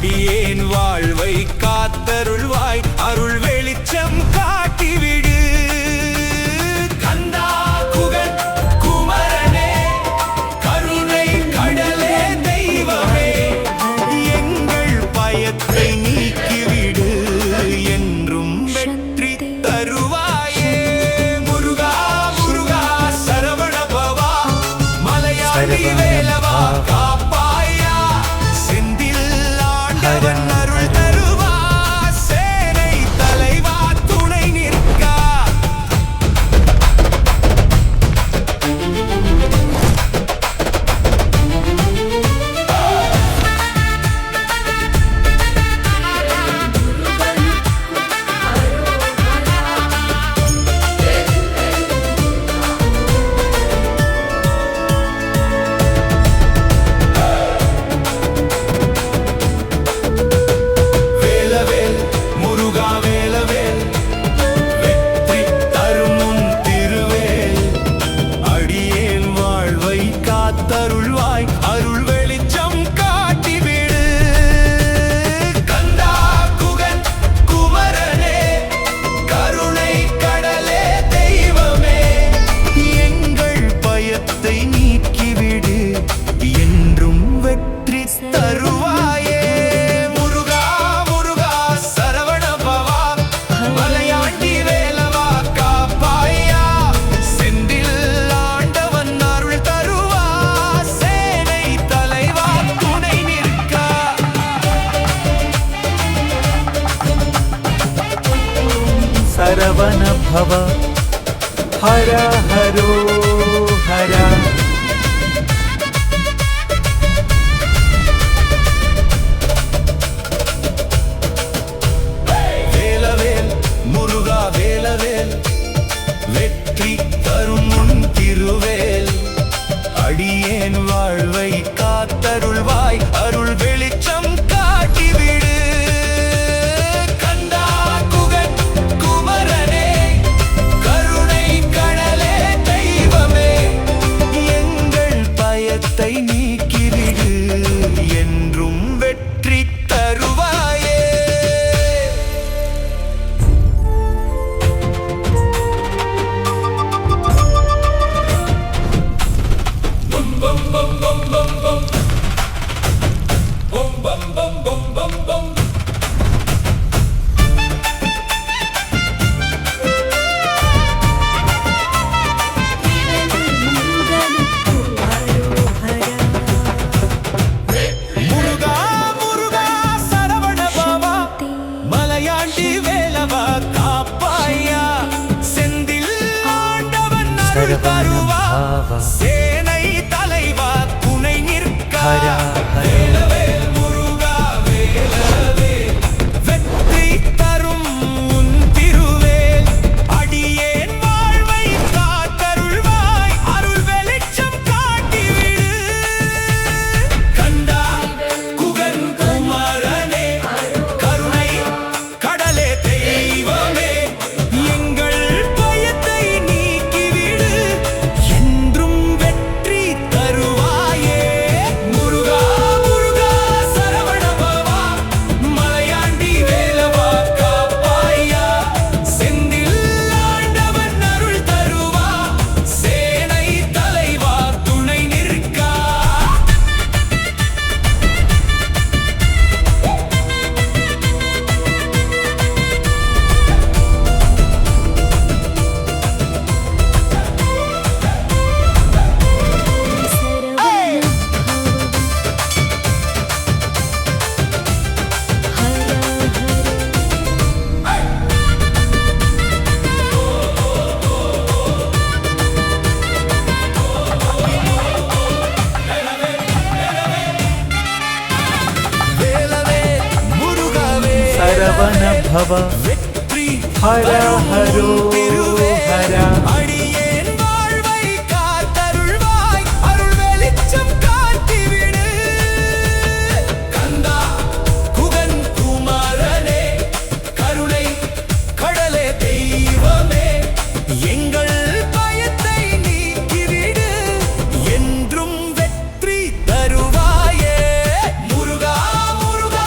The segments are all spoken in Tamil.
அடியேன் வாழ்வை காத்தருள்வாய் அருள் வெளிச்சம் காட்டிவிடு கந்தா குகன் குமரனே கருணை கடலே தெய்வமே எங்கள் பயத்தை நீக்கிவிடு என்றும் வெற்றி தருவாயே முருகா முருகா சரவண பவா மலையாளி வேலவா காப்பாயா செந்தில் ஆண்டவன் அருள் தருவா சேனை தலைவா துணை நிற்கா வேலவேல் முருகா வேலவேல் வெற்றி தரும் உன் திருவேல் அடியேன் வாழ்வை காத்தருள்வாய் அருள் வெளிச்சம் காட்டிவிடு கந்தா குகன் குமரனே கருணை கடலே தெய்வமே எங்கள் பயத்தை நீக்கிவிடு என்றும் வெற்றி தருவாயே முருகா முருகா சரவண பவா மலையாண்டி வேலவா காப்பாயா செந்தில் ஆண்டவன் அருள் தருவா சேனை தலைவா துணை நிற்கா சரவண பவ ஹர ஹரோ ஹர வேலவேல் முருகா வேலவேல் வெற்றி தரும் உன் திருவேல் அடியேன் வாழ்வை காத்தருள்வாய் அருள் வெளிச்சம் காட்டிவிடு கந்தா குகன் குமரனே கருணை கடலே தெய்வமே எங்கள் பயத்தை நீக்கிவிடு என்றும் வெற்றி தருவாயே முருகா முருகா சரவண பவா மலையாண்டி வேலவா காப்பாயா செந்தில் ஆண்டவன் அருள் தருவா சேனை தலைவா துணை நிற்கா வேலவேல் முருகா வேலவேல் வெற்றி தரும் உன் திருவேல் அடியேன் வாழ்வை காத்தருள்வாய் அருள் வெளிச்சம் காட்டிவிடு கந்தா குகன் குமரனே கருணை கடலே தெய்வமே எங்கள் பயத்தை நீக்கிவிடு என்றும் வெற்றி தருவாயே முருகா முருகா சரவண பவா மலையாண்டி வேலவா காப்பாயா செந்தில் ஆண்டவன் அருள் தருவா சேனை தலைவா துணை நிற்கா வேலவேல் முருகாவே சரவண பவ வெற்றி ஹர ஹரோ ஹர அடியேன் வாழ்வை காத்தருள்வாய் அருள் வெளிச்சம் காட்டிவிடு கந்தா குகன் குமரனே கருணை கடலே தெய்வமே எங்கள் பயத்தை நீக்கிவிடு என்றும் வெற்றி தருவாயே முருகா முருகா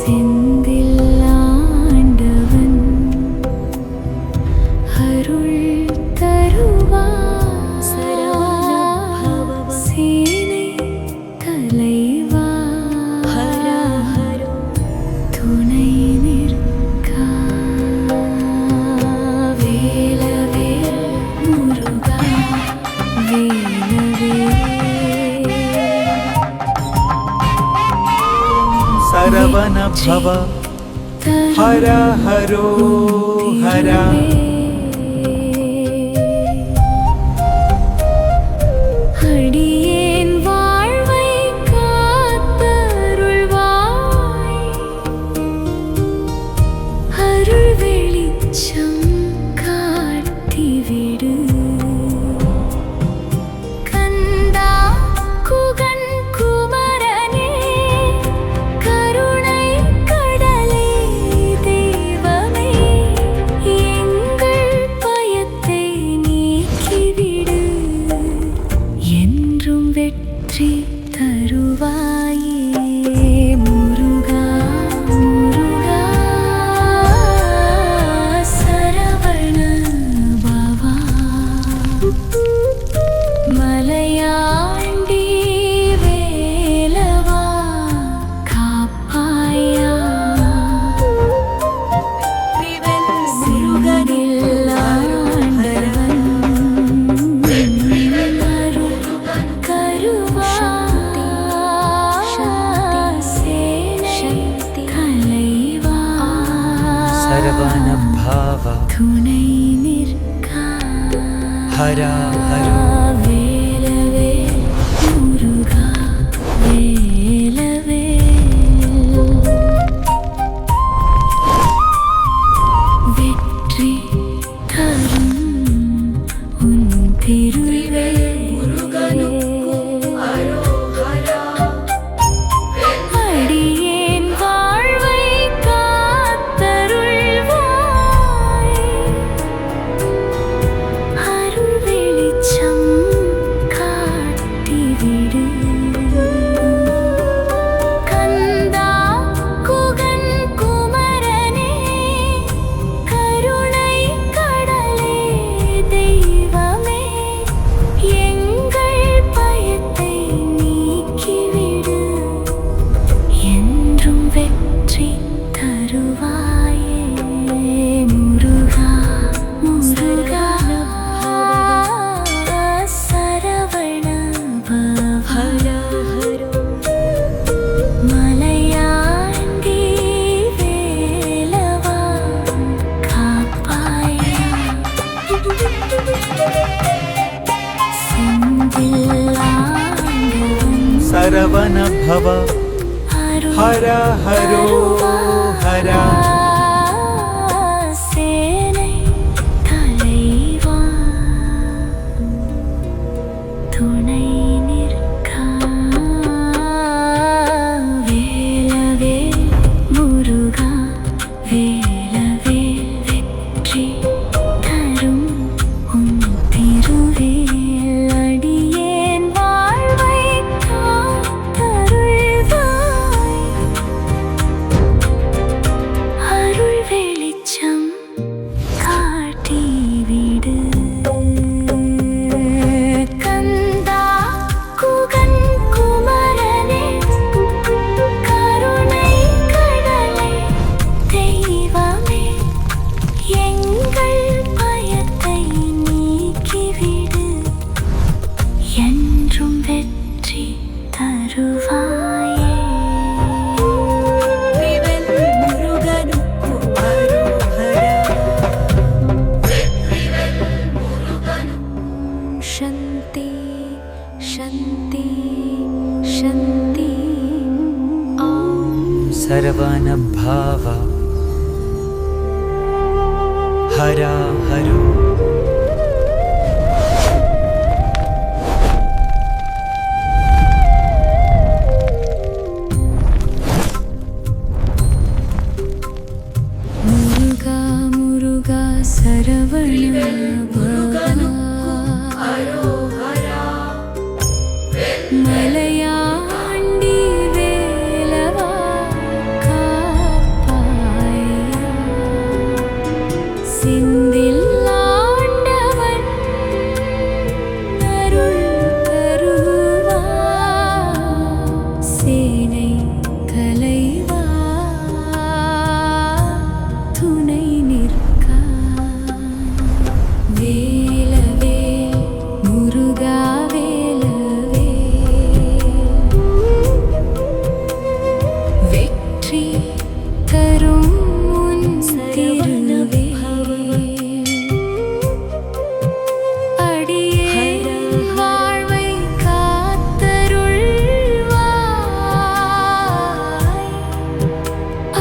செந்தில் ஆண்டவன் அருள் தருவார் சேனை தலைவா துணை நிற்கா வேலவேல் முருகா வேலவேல் சரவண பவ ஹர ஹரோ ஹர அடியேன் வாழ்வை காத்தருள்வாய் அருள் வெளிச்சம் காட்டிவிடு கந்தா குகன் குமரனே கருணை கடலே தெய்வமே எங்கள் பயத்தை நீக்கிவிடு என்றும் வெற்றி தருவாயே முருகா முருகா சரவண பவா மலையாண்டி வேலவா காப்பாயா முருகனில் ஆண்டவன் அருள் கருவா சேனை தலைவா சரவண பவ துணை நிற்கா ஹர ஹரோ வேலவேல் முருகா வேலவேல் வெற்றி தரும் உன் திருவேல் அடியேன் வாழ்வை காத்தருள்வாய் அருள் வெளிச்சம் காட்டிவிடு கந்தா குகன் குமரனே கருணை கடலே தெய்வமே எங்கள் பயத்தை நீக்கிவிடு என்றும் வெற்றி தருவாயே முருகா முருகா சரவண பவ மலையாண்டி வேலவா காப்பாயா செந்தில் ஆண்டவன் சரவண பவ ஹர ஹரோ ஹர சேனை தலைவா துணை நிற்கா வேலவேல் முருகா வேலவேல் வெற்றி தரும் உன் திருவேல் அடியேன் வாழ்வை காத்தருள்வாய் அருள் வெளிச்சம் காட்டிவிடு கந்தா குகன் குமரனே கருணை கடலே தெய்வமே எங்கள் பயத்தை நீக்கிவிடு என்றும் வெற்றி தருவாயே शांति शांति शांति ओम சரவண பவ ஹர ஹரோ முருகா முருகா சரவண பவா மலையாண்டி வேலவா தரும் உன் திருவே அடியேன் வாழ்வை காத்தருள்வாய்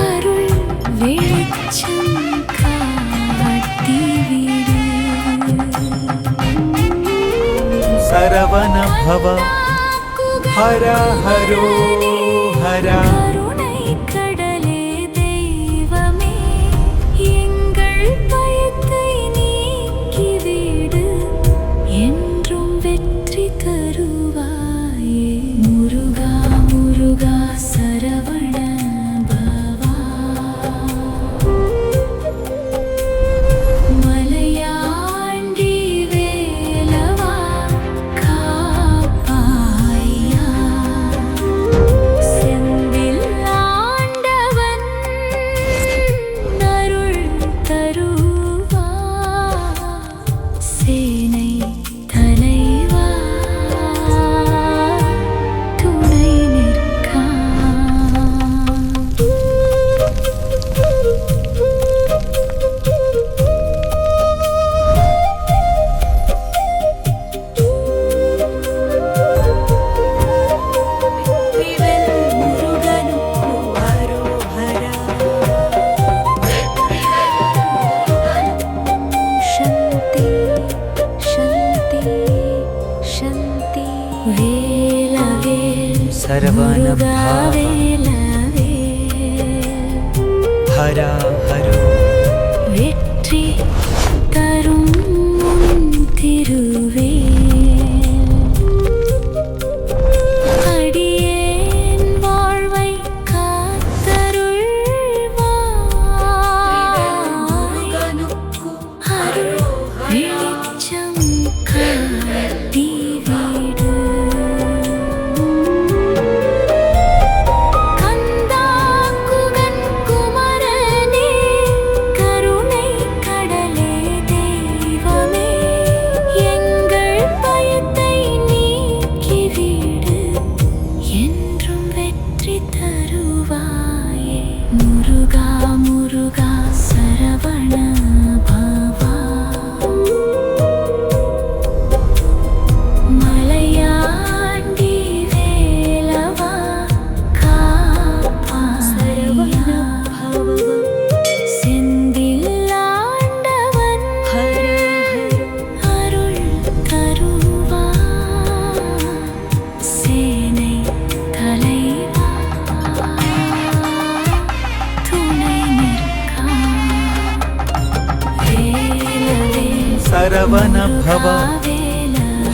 அருள் வெளிச்சம் காட்டிவிடு சரவண பவ ஹர ஹரோ ஹர கருணை கடலே தெய்வமே எங்கள் பயத்தை நீக்கிவிடு என்றும் வெற்றி தருவாயே முருகா முருகா சரவண பவா மலையாண்டி வேலவா காப்பாயா செந்தில் ஆண்டவன் அருள் தருவா சேனை தலைவா துணை நிற்கா சந்தி சந்தி சந்தி வேலவேல் சரவண பவ ஹர ஹரோ வெற்றி தரும் உன் திருவே அடியேன் வாழ்வை காத்தருள்வாய் அருள் வெளிச்சம் காட்டிவிடு கந்தா குகன் குமரனே கருணை கடலே தெய்வமே எங்கள் பயத்தை நீக்கிவிடு என்றும் வெற்றி தருவாயே முருகா முருகா சரவண பவா மலையாண்டி வேலவா காப்பாயா செந்தில் ஆண்டவன் அருள் தருவா சேனை தலைவா துணை நிற்கா வேலவேல் சரவண பவ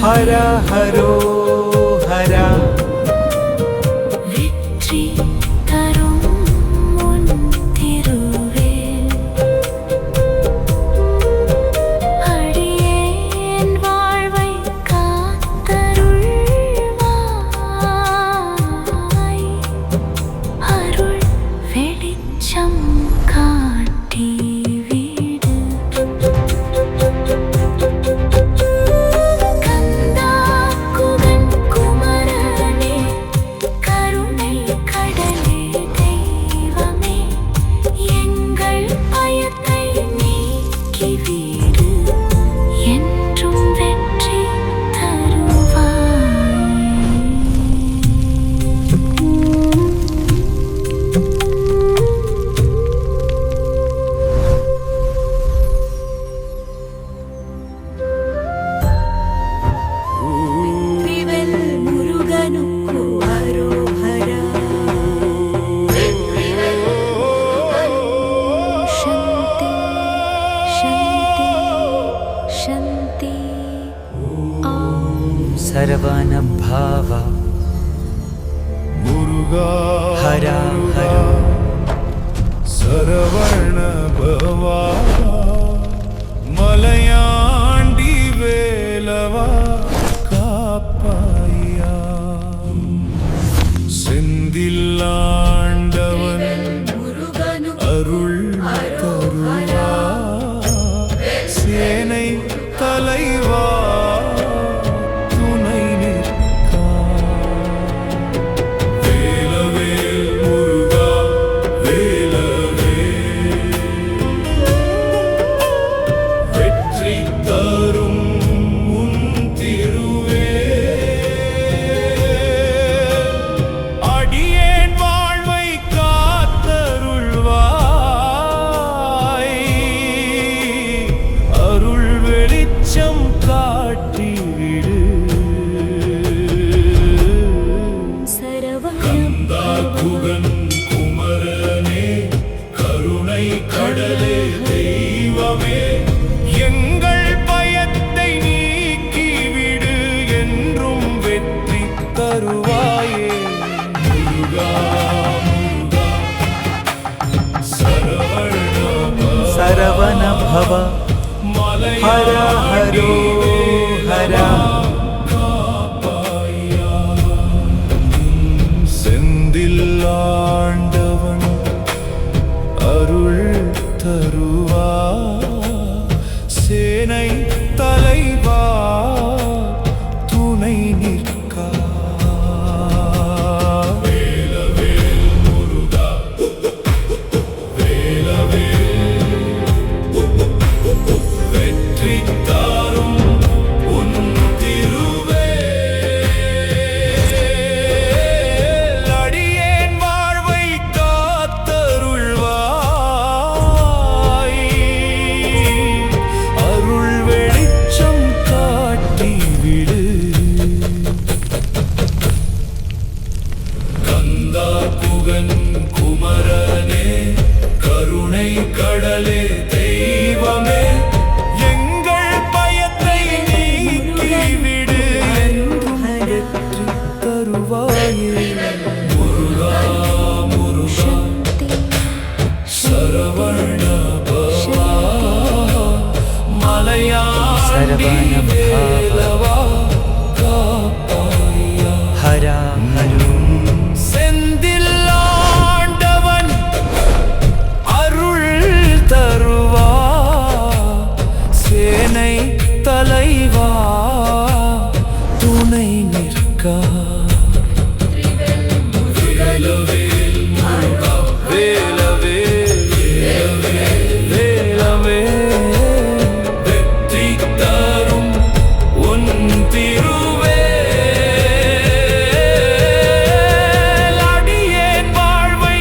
ஹர ஹரோ ஹர வெற்றி தரும் உன் திருவே அடியேன் வாழ்வை காத்தருள்வாய் அருள் வெளிச்சம் காட்டிவிடு கந்தா குகன் குமரனே கருணை கடலே தெய்வமே எங்கள் பயத்தை நீக்கிவிடு என்றும் வெற்றி தருவாய் முருகனுக்கு அரோஹரா சந்தி சந்தி சந்தி ஓம் சரவண பவ முருகா ஹர ஹரோ சரவண பவா மலையாண்டி வேலவா காப்பாயா செந்தில்லாண்டவன் அருள் தருவா சேனை தலைவா துணை நிற்கா வேலவேல் முருகா கடலே தெய்வமே எங்கள் பயத்தை நீக்கிவிடு என்றும் வெற்றி தருவாயே முருகா முருகா சரவண பவ ஹர ஹரோ ஹர செந்தில் ஆண்டவன் அருள் தருவா சேனை தலைவா துணை நிற்கா வேலவேல் முருகா வேலவேல் வெற்றி தாரும் உன் திருவே அடியேன் வாழ்வை காத்தருள்வாய் அருள் வெளிச்சம் காட்டிவிடு கந்தா குகன் குமரனே கருணை கடலே தெய்வமே எங்கள் பயத்தை நீக்கிவிடு என்றும் வெற்றி தருவாயே முருகா முருகா சரவண பவா மலையாண்டி வேலவா காப்பாயா ஹர ஹரோ செந்தில் ஆண்டவன் அருள் தருவா சேனை தலைவா துணை நிற்கா வேலவேல் முருகா வேலவேல் வேலவேல் வெற்றி தரும் உன் திருவே அடியேன் வாழ்வை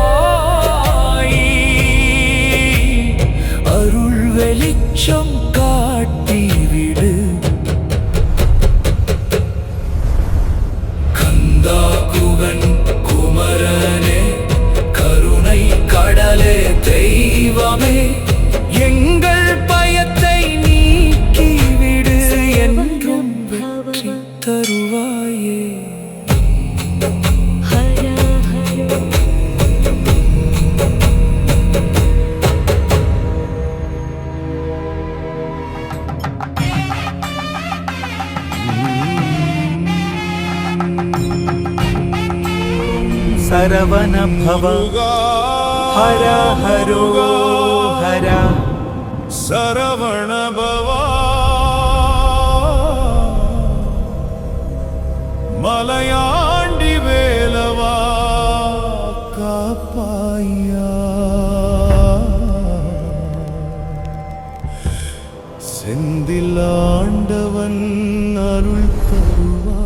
காத்தருள்வாய் அருள் வெளிச்சம் காட்டிவிடு கந்தா குகன் குமரனே கருணை கடலே தெய்வமே எங்கள் பயத்தை நீக்கிவிடு என்றும் வெற்றி தருவாயே ஹர ஹரோ சரவண பவ ஹர ஹரோ ஹர சரவண பவா மலையாண்டி வேலவா காப்பாயா செந்தில் ஆண்டவன் அருள் தருவா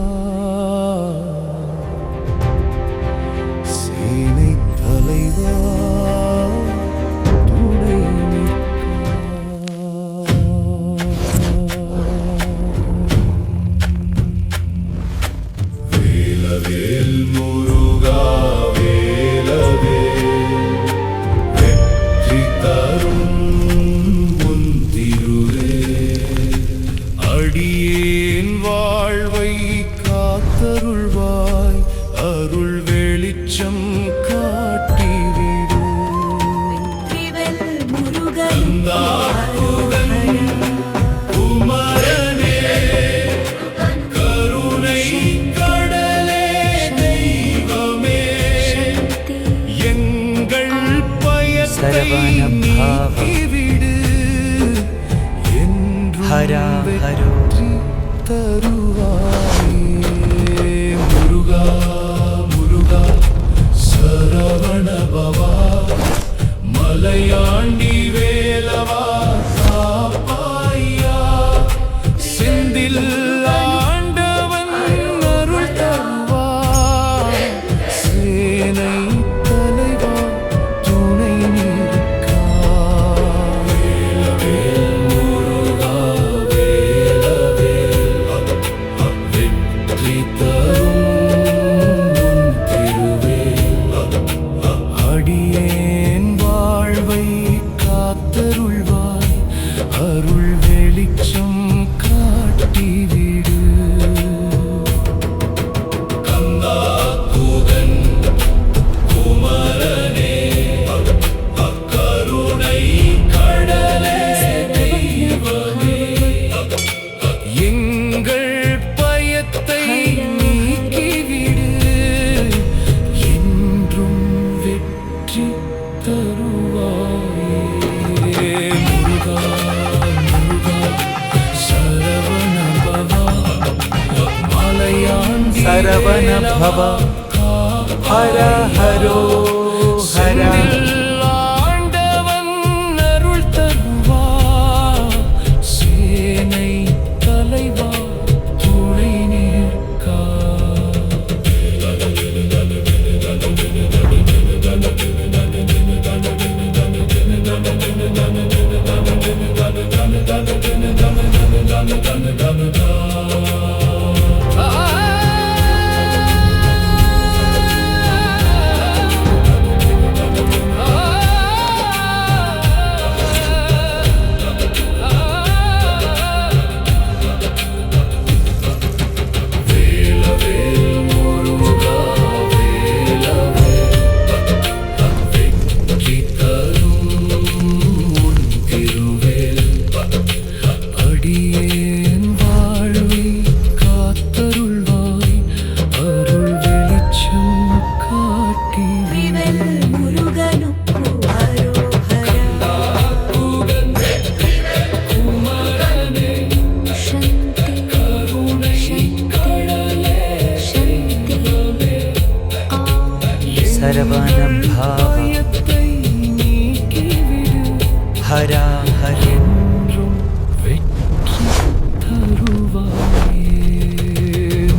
சேனை தலைவா துணை வேலவேல் முருகா வேலவேல் வெற்றி தரும் உன் திருவே அடியேன் வாழ்வை காத்தருள்வாய் அருள் வெளிச்சம் காட்டிவிடு வெற்றிவேல் முருகன் குமரனே கருணை கடலே தெய்வமே எங்கள் பயத்தை சரவண பாவ நீக்கிவிடு என்றும் ஹர ஹரோ வெற்றி தருவாயே முருகா முருகா சரவண பவா மலையாண்டி வேலவா காப்பாயா செந்தில் ஆண்டவன் அருள் தருவா சேனை தலைவா துணை நிற்கா வேலவேல் முருகா வேலவேல் சரவண பவ ஹர ஹரோ ஹர ஆண்டவன் அருள் தருவார் சேனை தலைவா துணை நிற்கார் அடியேன் வாழ்வை காத்தருள்வாய் அருள் வெளிச்சம் காட்டி விவல் முருகனுக்கு அரோகரா சந்தி சரவண பவ பயத்தை நீக்கிவிடு ஹர ஹரோ என்றும் வெற்றி தருவாயே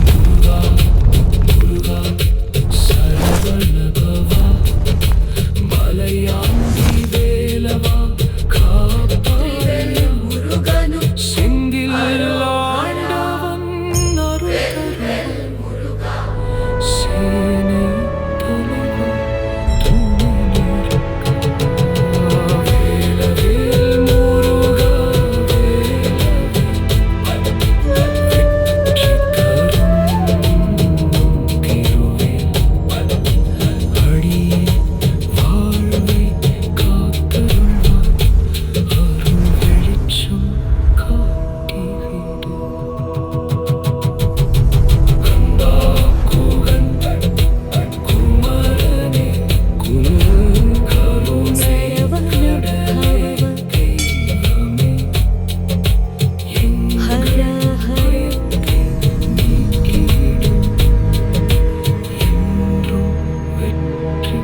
முருகா முருகா சரவணபவா மலையாண்டி வேலவா காப்பாய முருகனு செந்தில் ஆண்டவன் அருள் தருவார் சேனை தலைவா துணை நிற்கார் வேலவேல் முருகா வெற்றி தரும் திருவேல் அடியே வாழ்வை காத்தருள்வார் அருள் வெளிச்சம் காட்டிவிடு கந்தா குகன் குமரனே கருணை கடலே தெய்வமே ஹர ஹர நீக்கிவிடு என்றும் வெற்றி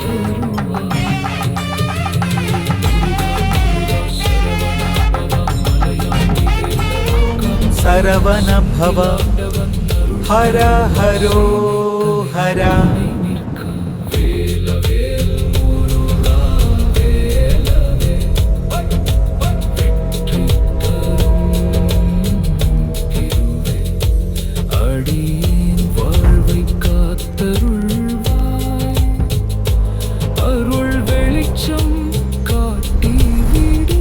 தருவாய் சரவண பவ ஹர ஹரோ ஹர அடியேன் வாழ்வை காத்தருள்வாய் அருள் வெளிச்சம் காட்டிவிடு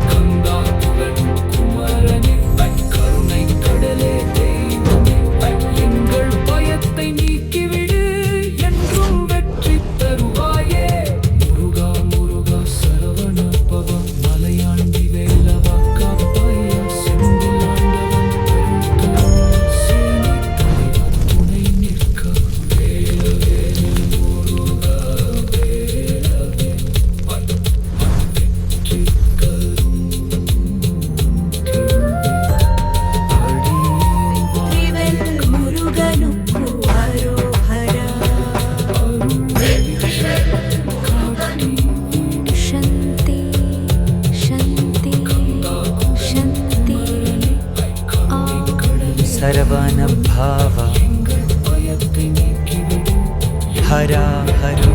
கந்தா குகன் குமரனே கருணை கடலே தெய்வமே எங்கள் பயத்தை நீக்கிவிடு என்றும் வெற்றி தருவாயே முருகா முருகா சரவண பவ மலையாண்டி வேலவா காப்பாயா செந்தில் ஆண்டவன் அருள் தரும் சேனை தலைவா துணை நிற்க வேலவேல் முருகா வேலவே வெற்றி கரும் அடியேன் விவல் முருகனுக்கு அரோகரா சந்தி சந்தி சந்தி சரவண பவ பயத்தை நீக்கிவிடு ஹர ஹரோ